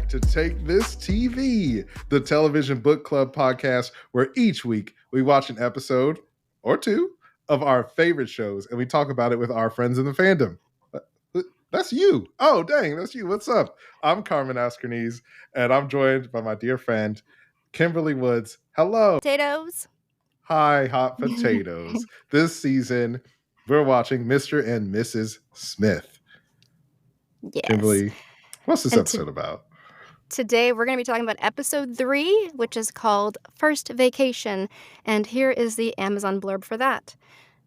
back to Take This TV, the television book club podcast where each week we watch an episode or two of our favorite shows and we talk about it with our friends in the fandom. That's you. Oh, dang, that's you. What's up? I'm Carmen Askernes, and I'm joined by my dear friend, Kimberly Woods. Hello. Potatoes. Hi, hot potatoes. This season, we're watching Mr. and Mrs. Smith. Yes. Kimberly, what's this episode about? Today, we're going to be talking about episode 3, which is called First Vacation. And here is the Amazon blurb for that.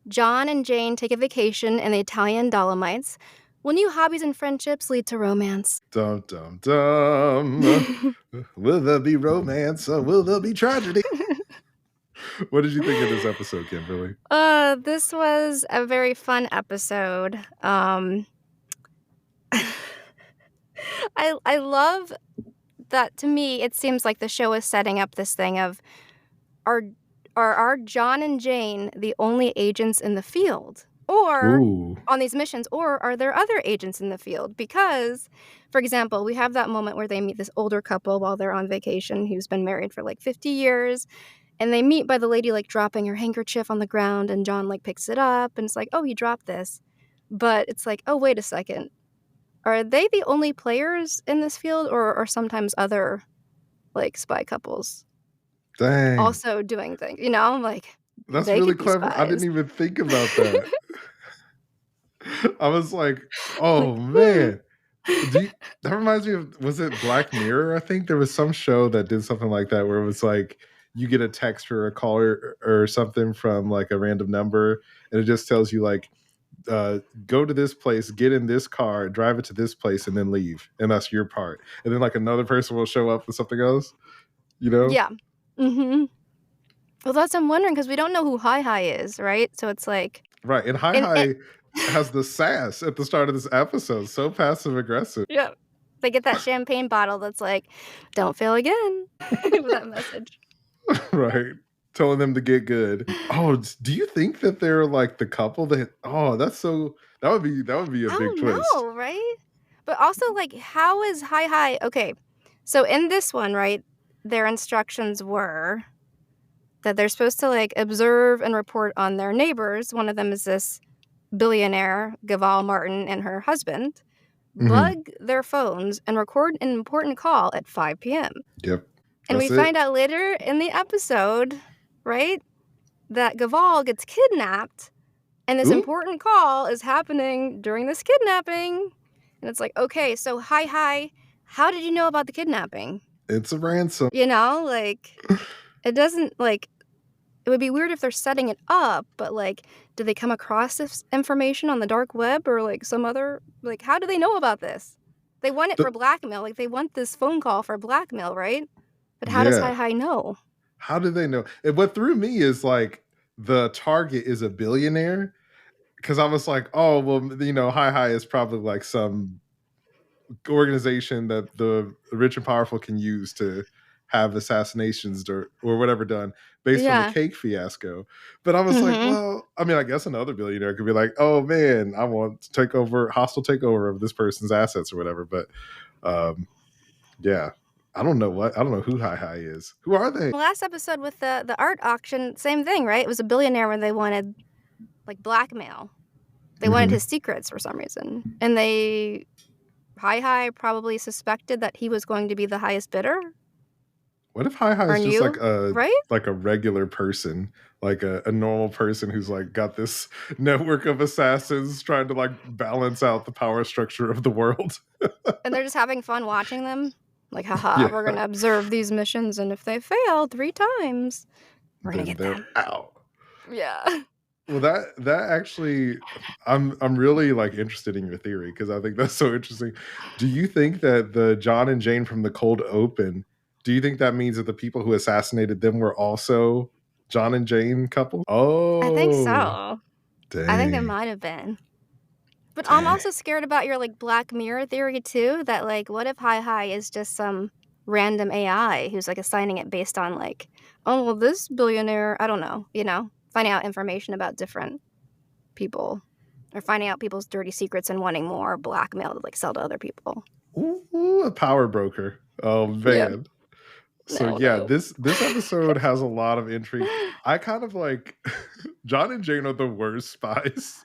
John and Jane take a vacation in the Italian Dolomites. Will new hobbies and friendships lead to romance? Dum, dum, dum. Will there be romance or will there be tragedy? What did you think of this episode, Kimberly? This was a very fun episode. I love that. To me, it seems like the show is setting up this thing of are John and Jane the only agents in the field? Or on these missions, or are there other agents in the field? Because, for example, we have that moment where they meet this older couple while they're on vacation who's been married for like 50 years. And they meet by the lady like dropping her handkerchief on the ground, and John like picks it up and it's like, oh, you dropped this. But it's like, oh, wait a second. Are they the only players in this field, or are sometimes other like spy couples also doing things? You know, like that's really clever. I didn't even think about that. I was like, oh man. That reminds me of, was it Black Mirror? I think there was some show that did something like that where it was like you get a text or a call or something from like a random number, and it just tells you like, go to this place, get in this car, drive it to this place, and then leave. And that's your part. And then like another person will show up with something else, you know? Yeah. Mm-hmm. Well, that's what I'm wondering, because we don't know who HiHi is, right? So it's like... Right. And HiHi has the sass at the start of this episode. So passive aggressive. Yeah. They get that champagne bottle that's like, don't fail again. With that message. Right. Telling them to get good. Oh, do you think that they're like the couple that? Oh, that would be a big twist. No, right? But also, like, how is HiHi? Okay, so in this one, right, their instructions were that they're supposed to like observe and report on their neighbors. One of them is this billionaire, Gavalt Martin, and her husband. Bug their phones and record an important call at 5 p.m. Yep. And we find out later in the episode, right, that Gavalt gets kidnapped, and this important call is happening during this kidnapping. And it's like, okay, so HiHi, how did you know about the kidnapping? It's a ransom. You know, like, it doesn't, like, it would be weird if they're setting it up, but, like, did they come across this information on the dark web or, like, some other, like, how do they know about this? They want it for blackmail. Like, they want this phone call for blackmail, right? But how does HiHi know? How do they know? And what threw me is, like, the target is a billionaire. Because I was like, oh, well, you know, HiHi is probably, like, some organization that the rich and powerful can use to have assassinations or whatever done based on the cake fiasco. But I was like, well, I mean, I guess another billionaire could be like, oh man, I want to take over, hostile takeover of this person's assets or whatever. But yeah, I don't know who HiHi is. Who are they? Last episode with the art auction, same thing, right? It was a billionaire where they wanted like blackmail. They wanted his secrets for some reason. And HiHi probably suspected that he was going to be the highest bidder. What if HiHi is just like a regular person, like a normal person who's like got this network of assassins trying to like balance out the power structure of the world? And they're just having fun watching them? Like, haha, we're going to observe these missions, and if they fail 3 times, we're going to get them out. Yeah. Well, that actually, I'm really like interested in your theory because I think that's so interesting. Do you think that the John and Jane from the cold open, do you think that means that the people who assassinated them were also John and Jane couple? Oh, I think so. Dang. I think there might have been. But I'm also scared about your like Black Mirror theory too. That like, what if HiHi is just some random AI who's like assigning it based on like, oh well, this billionaire, I don't know, you know, finding out information about different people, or finding out people's dirty secrets and wanting more blackmail to like sell to other people. Ooh, a power broker. Oh man. Yep. So yeah, this episode has a lot of intrigue. I kind of like John and Jane are the worst spies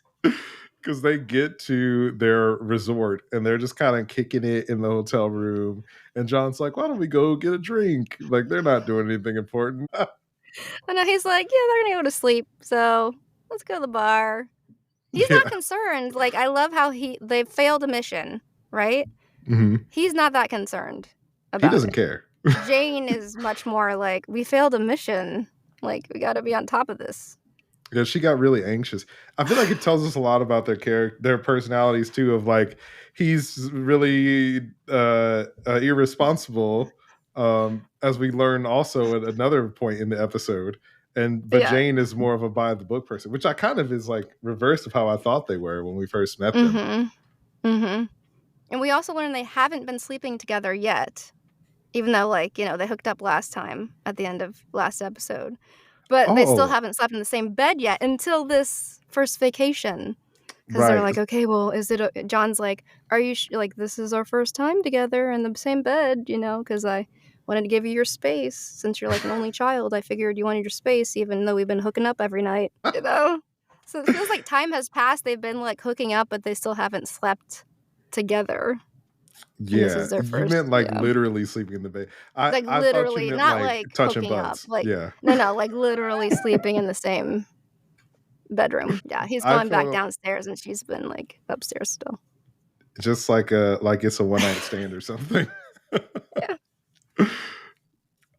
because they get to their resort and they're just kind of kicking it in the hotel room. And John's like, "Why don't we go get a drink?" Like they're not doing anything important. And then he's like, "Yeah, they're gonna go to sleep, so let's go to the bar." He's Yeah. not concerned. Like, I love how they failed a mission, right? Mm-hmm. He's not that concerned about He doesn't it. care. Jane is much more like, we failed a mission. Like, we got to be on top of this. Yeah, she got really anxious. I feel like it tells us a lot about their personalities too. Of like, he's really irresponsible, as we learn also at another point in the episode. But Yeah. Jane is more of a by the book person, which I kind of is like reverse of how I thought they were when we first met them. Mm-hmm. Mm-hmm. And we also learn they haven't been sleeping together yet, even though, like, you know, they hooked up last time at the end of last episode. But they still haven't slept in the same bed yet until this first vacation. Because they're like, okay, well, is it John's like, are you like, this is our first time together in the same bed, you know, because I wanted to give you your space. Since you're like an only child, I figured you wanted your space, even though we've been hooking up every night, you know? So it feels like time has passed. They've been like hooking up, but they still haven't slept together. Yeah, this is their first, you meant like literally sleeping in the bed. Like I literally, thought you meant not like touching butts. up. Like, yeah, no, like literally sleeping in the same bedroom. Yeah, he's going back downstairs, and she's been like upstairs still. Just like it's a one night stand or something. Yeah.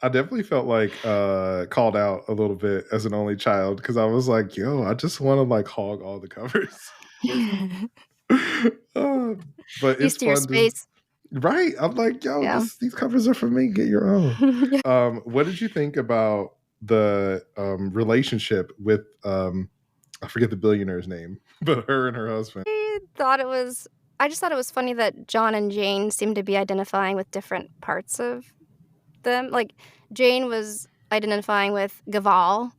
I definitely felt like called out a little bit as an only child because I was like, yo, I just want to like hog all the covers. But it's fun space. Right. I'm like, yo, these covers are for me. Get your own. What did you think about the relationship with I forget the billionaire's name, but her and her husband? I just thought it was funny that John and Jane seemed to be identifying with different parts of them. Like, Jane was identifying with Gavalt,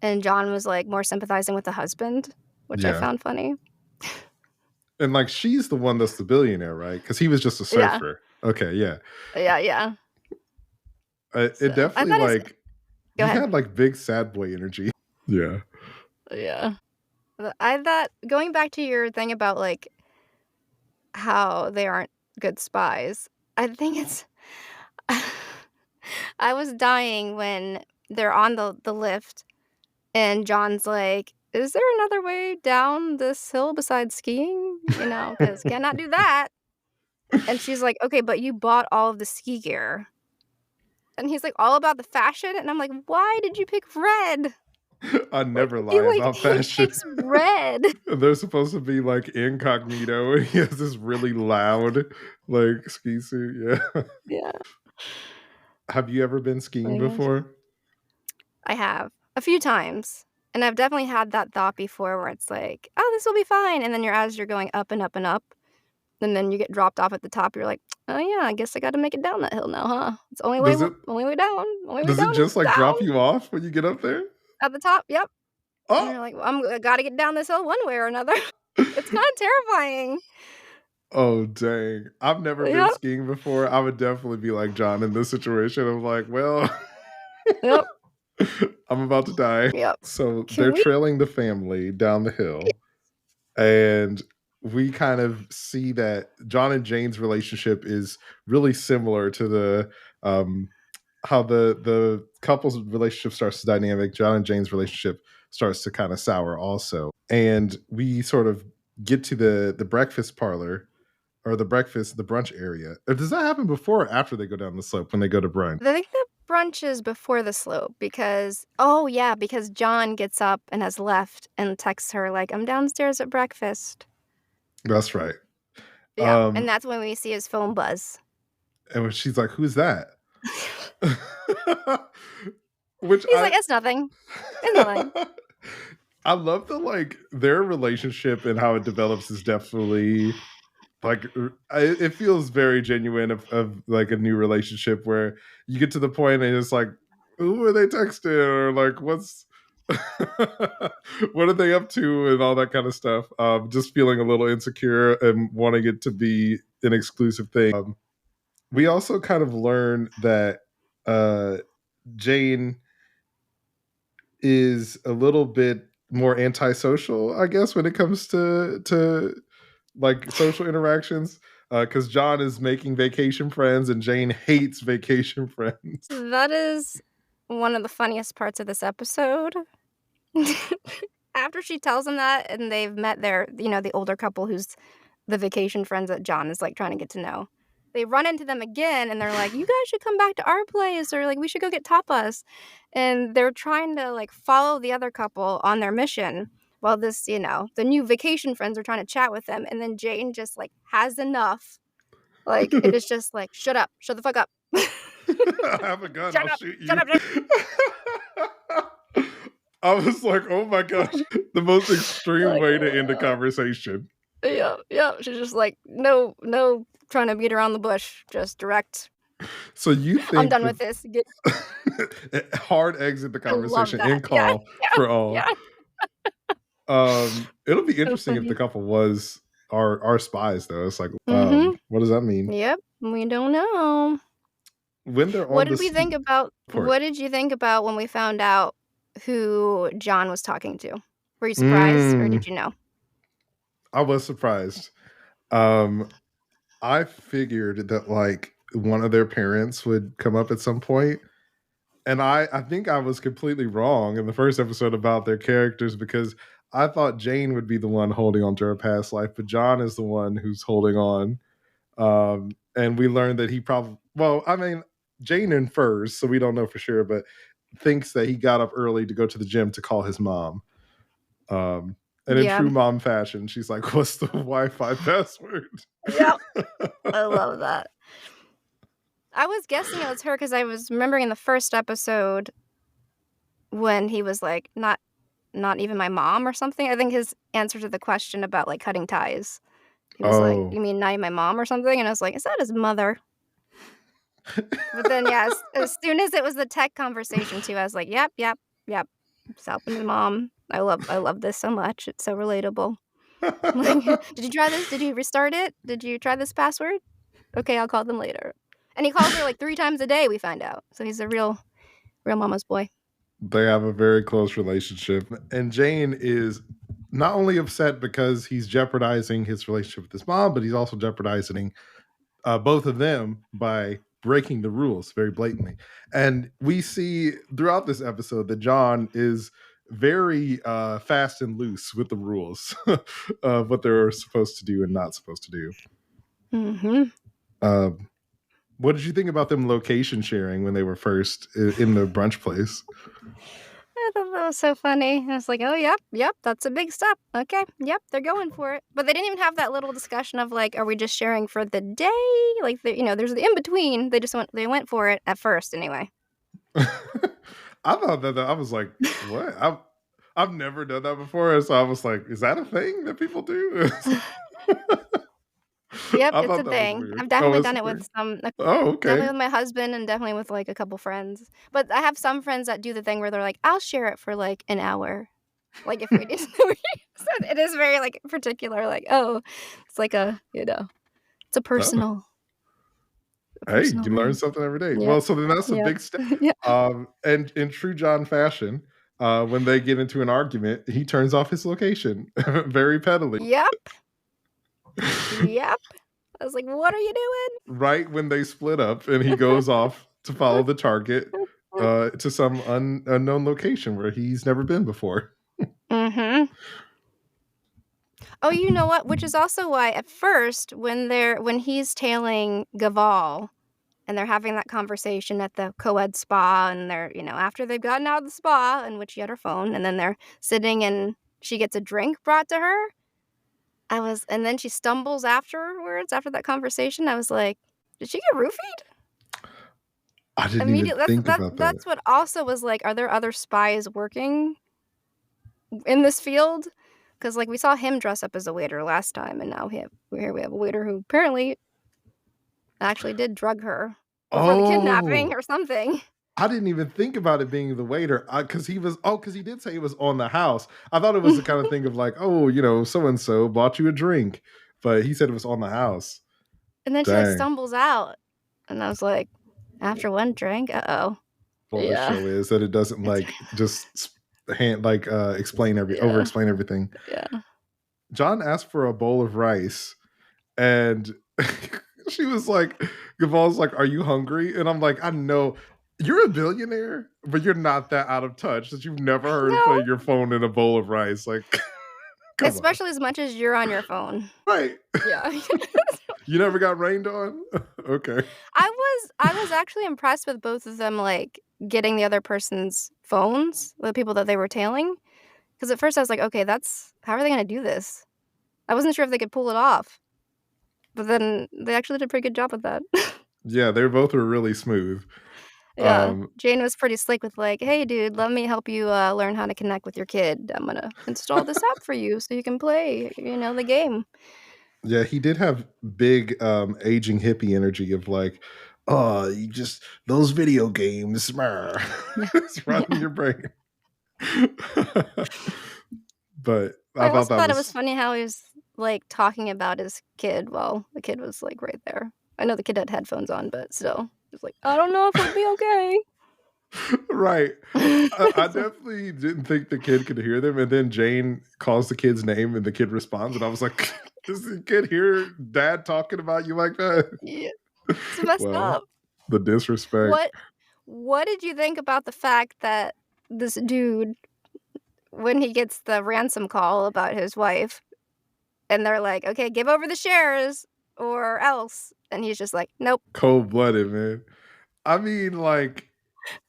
and John was like more sympathizing with the husband, which I found funny. And like, she's the one that's the billionaire, right? Because he was just a surfer. Yeah. Okay, yeah. Yeah. It definitely like he had like big sad boy energy. Yeah. Yeah. I thought, going back to your thing about like how they aren't good spies, I think it's I was dying when they're on the lift and John's like, is there another way down this hill besides skiing? You know, because cannot do that. And she's like, okay, but you bought all of the ski gear. And he's like, all about the fashion? And I'm like, why did you pick red? I never lie about fashion. He picks red. They're supposed to be like incognito, and he has this really loud like ski suit. Yeah. Yeah. Have you ever been skiing before? I have. A few times. And I've definitely had that thought before where it's like, oh, this will be fine. And then as you're going up and up and up, and then you get dropped off at the top, you're like, oh yeah, I guess I got to make it down that hill now, huh? It's the only way down. Does it just like drop you off when you get up there? At the top, yep. Oh. And you're like, well, I got to get down this hill one way or another. It's kind of terrifying. Oh, dang. I've never been skiing before. I would definitely be like John in this situation. I'm like, well, yep. I'm about to die. Yep. So they're trailing the family down the hill. And we kind of see that John and Jane's relationship is really similar to the how the couple's relationship starts to dynamic. John and Jane's relationship starts to kind of sour also. And we sort of get to the breakfast parlor or the brunch area. Does that happen before or after they go down the slope when they go to brunch? I think the brunch is before the slope because John gets up and has left and texts her like, I'm downstairs at breakfast. That's right. Yeah, and that's when we see his phone buzz. And she's like, who's that? He's like, it's nothing. It's nothing. I love their relationship and how it develops is definitely like, it feels very genuine of like a new relationship where you get to the point and it's like, who are they texting? Or like, what are they up to and all that kind of stuff. Just feeling a little insecure and wanting it to be an exclusive thing. We also kind of learn that Jane is a little bit more antisocial, I guess, when it comes to like social interactions. Because John is making vacation friends and Jane hates vacation friends. That is one of the funniest parts of this episode. After she tells him that and they've met their, the older couple who's the vacation friends that John is like trying to get to know. They run into them again and they're like, you guys should come back to our place, or like we should go get tapas. And they're trying to like follow the other couple on their mission while this, the new vacation friends are trying to chat with them. And then Jane just like has enough. Like, it is just like, shut up, shut the fuck up. I have a gun, I'll shoot you. Shut up. I was like, oh my gosh, the most extreme way to end a conversation. Yeah. She's just like, no, trying to beat around the bush, just direct. So you think I'm done with this. Hard exit the conversation, end call for all. Yeah. It'll be interesting if the couple was our spies, though. It's like, what does that mean? Yep, we don't know. When they're on what did we think about? What did you think about when we found out who John was talking to? Were you surprised, or did you know? I was surprised. I figured that like one of their parents would come up at some point. And I think I was completely wrong in the first episode about their characters, because I thought Jane would be the one holding on to her past life, but John is the one who's holding on. And we learned that he probably, Jane infers, so we don't know for sure, but thinks that he got up early to go to the gym to call his mom. And in true mom fashion, she's like, what's the Wi-Fi password? Yeah, I love that. I was guessing it was her because I was remembering in the first episode when he was like, not even my mom or something. I think his answer to the question about like cutting ties. He was like, you mean not even my mom or something? And I was like, is that his mother? But then, as soon as it was the tech conversation too, I was like, yep. It's helping his mom. I love this so much. It's so relatable. Did you try this? Did you restart it? Did you try this password? Okay, I'll call them later. And he calls her like 3 times a day, we find out. So he's a real mama's boy. They have a very close relationship. And Jane is not only upset because he's jeopardizing his relationship with his mom, but he's also jeopardizing both of them by breaking the rules very blatantly. And we see throughout this episode that John is very fast and loose with the rules of what they're supposed to do and not supposed to do. Mm-hmm. What did you think about them location sharing when they were first in the brunch place? I thought that was so funny. I was like, oh, yep, that's a big step. Okay, yep, they're going for it. But they didn't even have that little discussion of like, are we just sharing for the day? Like, there's the in-between. They went for it at first anyway. I thought that I was like, what? I've never done that before. So I was like, is that a thing that people do? Yep, it's a thing. I've definitely done it with definitely with my husband and definitely with like a couple friends. But I have some friends that do the thing where they're like, I'll share it for like an hour. Like if we did, so it is very like particular. Like, oh, it's like it's a personal. Hey, you learn something every day. Yeah. Well, so then that's a big step. And in true John fashion, when they get into an argument, he turns off his location very pettily. Yep. I was like, what are you doing? Right when they split up and he goes off to follow the target to some unknown location where he's never been before. Mm-hmm. Oh, you know what? Which is also why at first when he's tailing Gavalt and they're having that conversation at the co-ed spa and they're, after they've gotten out of the spa, in which she had her phone, and then they're sitting and she gets a drink brought to her. And then she stumbles afterwards, after that conversation. I was like, did she get roofied? I didn't even think about that. That's what also was like, are there other spies working in this field? Because like we saw him dress up as a waiter last time, and now we have a waiter who apparently actually did drug her before the kidnapping or something. I didn't even think about it being the waiter because he did say he was on the house. I thought it was the kind of thing of like, so-and-so bought you a drink, but he said it was on the house. And then she like stumbles out. And I was like, after one drink? Uh-oh. Well, the show is that it doesn't like just explain over-explain everything. Yeah. John asked for a bowl of rice, and she was like, Gavalt's like, "Are you hungry?" And I'm like, "I know you're a billionaire, but you're not that out of touch that you've never heard of putting your phone in a bowl of rice." Like, especially as much as you're on your phone, right? Yeah. You never got rained on? Okay. I was actually impressed with both of them, like, getting the other person's phones, the people that they were tailing. Because at first I was like, okay, how are they gonna do this? I wasn't sure if they could pull it off. But then they actually did a pretty good job with that. Yeah, they both were really smooth. Yeah. Jane was pretty slick with like, hey, dude, let me help you learn how to connect with your kid. I'm gonna install this app for you so you can play, the game. Yeah, he did have big aging hippie energy of like, oh, you just those video games, it's running your brain. But I also thought it was funny how he was like talking about his kid while the kid was like right there. I know the kid had headphones on, but still, it's like, I don't know if it'll be okay. Right. I definitely didn't think the kid could hear them. And then Jane calls the kid's name and the kid responds. And I was like, does the kid hear dad talking about you like that? Yeah. It's messed up. The disrespect. What did you think about the fact that this dude, when he gets the ransom call about his wife, and they're like, okay, give over the shares or else. And he's just like, nope. Cold-blooded, man. I mean, like,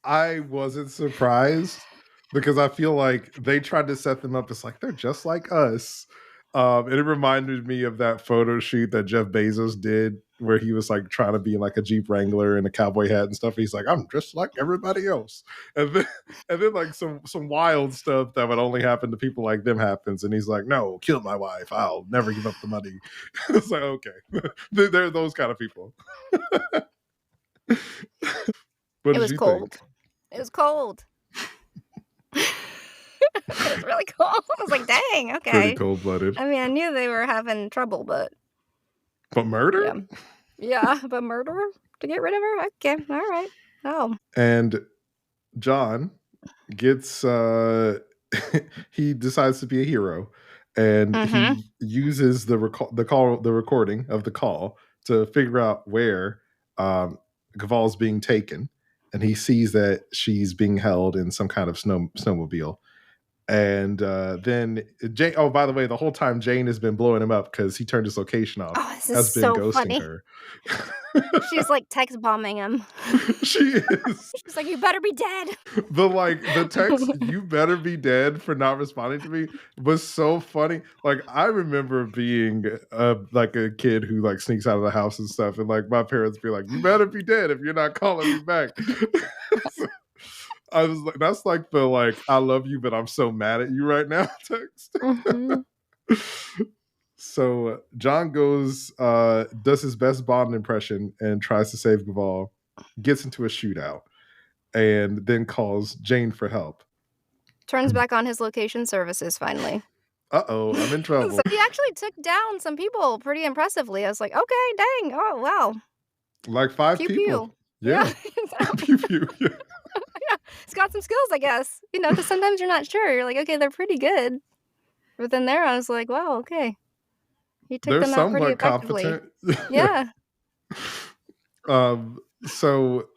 I wasn't surprised because I feel like they tried to set them up as like, they're just like us. And it reminded me of that photo shoot that Jeff Bezos did where he was like trying to be like a Jeep Wrangler and a cowboy hat and stuff. He's like, I'm just like everybody else. And then like some wild stuff that would only happen to people like them happens. And he's like, no, kill my wife. I'll never give up the money. It's like, okay. They're those kind of people. It was cold. It was cold. It was really cold. I was like, dang, okay. Pretty cold-blooded. I mean, I knew they were having trouble, but murder? Yeah, but murder to get rid of her? Okay, all right. Oh. And John gets he decides to be a hero, and he uses the recording of the call to figure out where Gavalt's being taken, and he sees that she's being held in some kind of snowmobile. And then Jane, oh, by the way, the whole time Jane has been blowing him up because he turned his location off. Oh, this is been so ghosting funny. Her. She's like text bombing him. She is. She's like, you better be dead. The text, you better be dead for not responding to me, was so funny. Like, I remember being like a kid who like sneaks out of the house and stuff, and like my parents be like, you better be dead if you're not calling me back. So, I was like, that's like the like, I love you, but I'm so mad at you right now text. So John goes, does his best Bond impression and tries to save Gavalt, gets into a shootout, and then calls Jane for help. Turns back on his location services finally. Uh-oh, I'm in trouble. So he actually took down some people pretty impressively. I was like, okay, dang, oh, wow. Like 5 pew, people. Pew. Yeah. Pew, pew. Yeah. Yeah, he's got some skills, I guess. Because sometimes you're not sure. You're like, okay, they're pretty good. But then there, I was like, wow, okay. He took them out pretty effectively. Competent. Yeah. So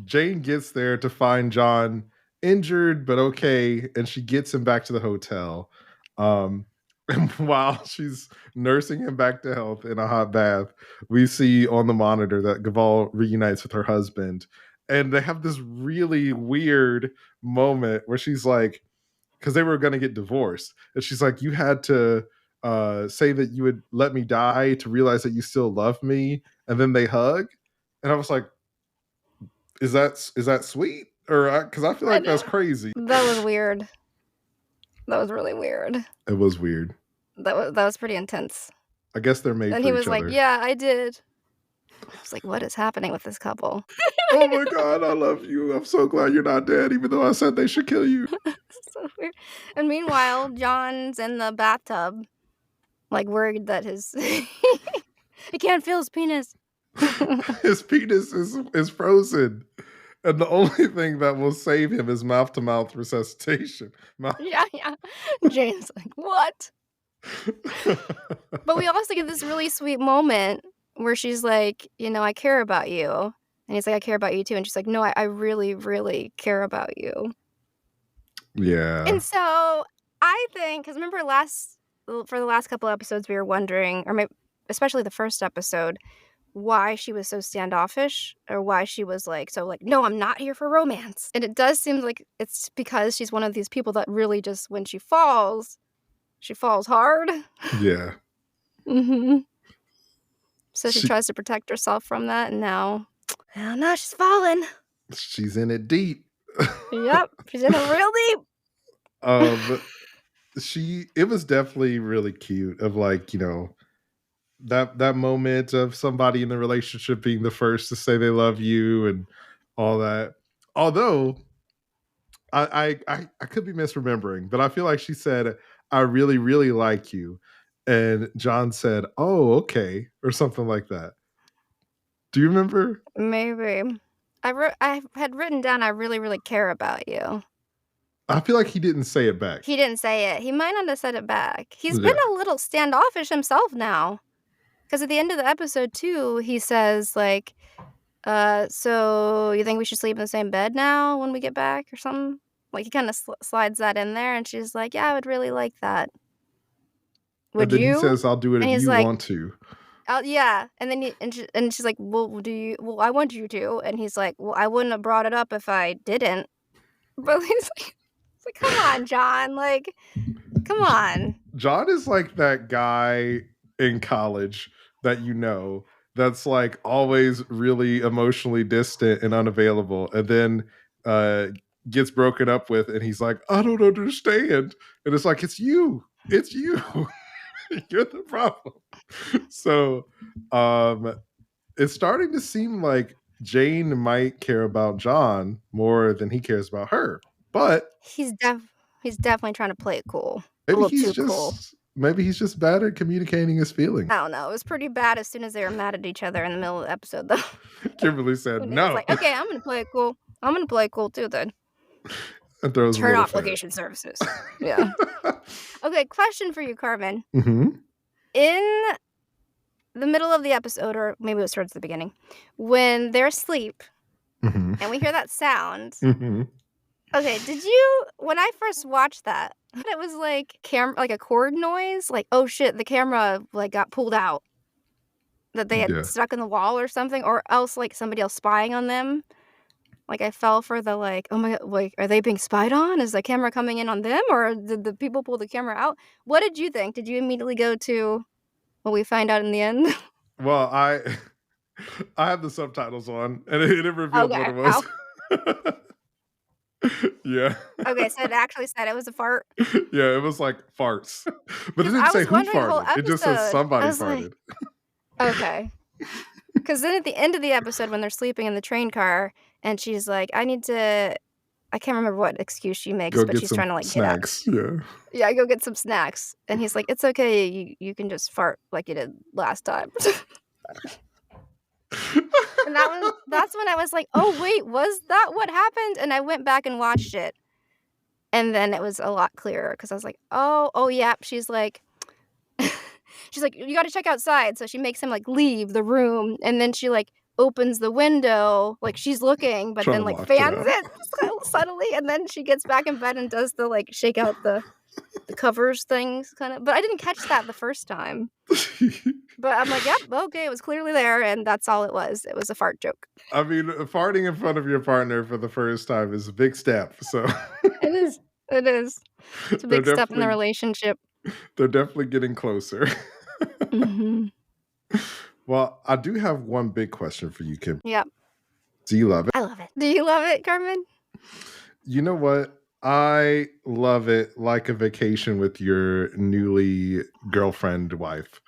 Jane gets there to find John injured, but okay. And she gets him back to the hotel. And while she's nursing him back to health in a hot bath, we see on the monitor that Gavalt reunites with her husband. And they have this really weird moment where she's like, because they were going to get divorced. And she's like, you had to say that you would let me die to realize that you still love me. And then they hug. And I was like, is that sweet? Or because I feel like that's crazy. That was weird. That was really weird. It was weird. That was pretty intense. I guess they're made and for he was each like, other. yeah, I did. I was like, what is happening with this couple? Oh my God, I love you. I'm so glad you're not dead, even though I said they should kill you. So weird. And meanwhile, John's in the bathtub, like worried that he can't feel his penis. His penis is frozen. And the only thing that will save him is mouth-to-mouth resuscitation. Yeah. Jane's like, what? But we also get this really sweet moment where she's like, I care about you. And he's like, I care about you too. And she's like, no, I really, really care about you. Yeah. And so I think, because remember for the last couple episodes, we were wondering, or maybe, especially the first episode, why she was so standoffish, or why she was no, I'm not here for romance. And it does seem like it's because she's one of these people that really just, when she falls hard. Yeah. So she tries to protect herself from that, and now she's fallen. She's in it deep. Yep, she's in it real deep. It was definitely really cute of that moment of somebody in the relationship being the first to say they love you and all that. Although I could be misremembering, but I feel like she said, I really, really like you. And John said, oh, okay, or something like that. Do you remember? Maybe. I had written down, I really, really care about you. I feel like he didn't say it back. He didn't say it. He might not have said it back. He's been a little standoffish himself now. Because at the end of the episode, too, he says, so you think we should sleep in the same bed now when we get back or something? Like, he kind of slides that in there, and she's like, yeah, I would really like that. Would and then you? He says, I'll do it if you want to. Yeah. And then and she's like, well, I want you to. And he's like, well, I wouldn't have brought it up if I didn't. But he's like, come on, John. Like, come on. John is like that guy in college that that's like always really emotionally distant and unavailable, and then gets broken up with, and he's like, I don't understand. And it's like, it's you. You're the problem. So it's starting to seem like Jane might care about John more than he cares about her. But he's definitely trying to play it cool. Maybe he's just bad at communicating his feelings. I don't know. It was pretty bad as soon as they were mad at each other in the middle of the episode, though. Kimberly said no. He was like, okay, I'm going to play it cool. I'm going to play it cool too then. And throws Turn off location services. Yeah. Okay, question for you, Carmen. Mm-hmm. In the middle of the episode, or maybe it was towards the beginning, when they're asleep and we hear that sound. Okay, when I first watched that, it was like a cord noise, like, oh shit, the camera got pulled out, that they had stuck in the wall or something, or else somebody else spying on them. I fell for the oh my god, are they being spied on? Is the camera coming in on them, or did the people pull the camera out? What did you think? Did you immediately go to what we find out in the end? Well, I have the subtitles on, and it revealed what it was. Yeah. Okay, so it actually said it was a fart? Yeah, it was like farts. But it didn't say who farted. It just says somebody farted. Okay. Because then at the end of the episode, when they're sleeping in the train car, and she's like, I can't remember what excuse she makes, but she's trying to snacks. Get up. Yeah, go get some snacks. And he's like, it's okay, you can just fart like you did last time. And that's when I was like, oh wait, was that what happened? And I went back and watched it. And then it was a lot clearer, because I was like, oh yeah. She's like, you got to check outside. So she makes him leave the room, and then she opens the window, she's looking, but then fans it subtly, and then she gets back in bed and does the shake out the covers things kind of. But I didn't catch that the first time. But I'm like, yep, okay, it was clearly there, and that's all it was. It was a fart joke. I mean, farting in front of your partner for the first time is a big step. So it is. It's a big step in the relationship. They're definitely getting closer. Well, I do have one big question for you, Kim. Yep. Do you love it? I love it. Do you love it, Carmen? You know what? I love it like a vacation with your newly girlfriend wife.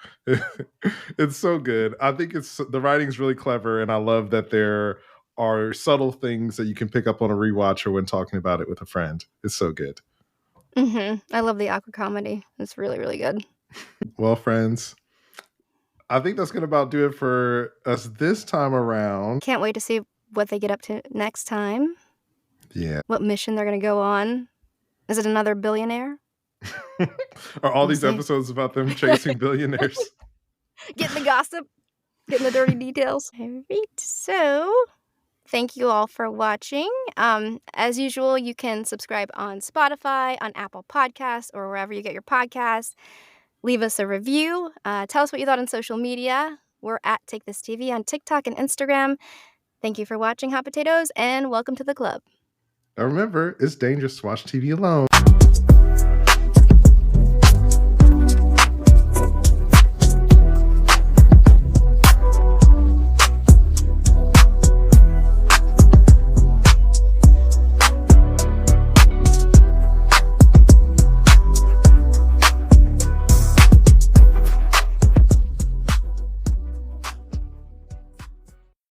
It's so good. I think the writing's really clever, and I love that there are subtle things that you can pick up on a rewatch or when talking about it with a friend. It's so good. I love the aqua comedy. It's really, really good. Well, friends, I think that's going to about do it for us this time around. Can't wait to see what they get up to next time. Yeah. What mission they're going to go on. Is it another billionaire? Are all these episodes about them chasing billionaires? Getting the gossip, getting the dirty details. All right, so thank you all for watching. As usual, you can subscribe on Spotify, on Apple Podcasts, or wherever you get your podcasts. Leave us a review. Tell us what you thought on social media. We're at Take This TV on TikTok and Instagram. Thank you for watching, Hot Potatoes, and welcome to the club. Now remember, it's dangerous to watch TV alone.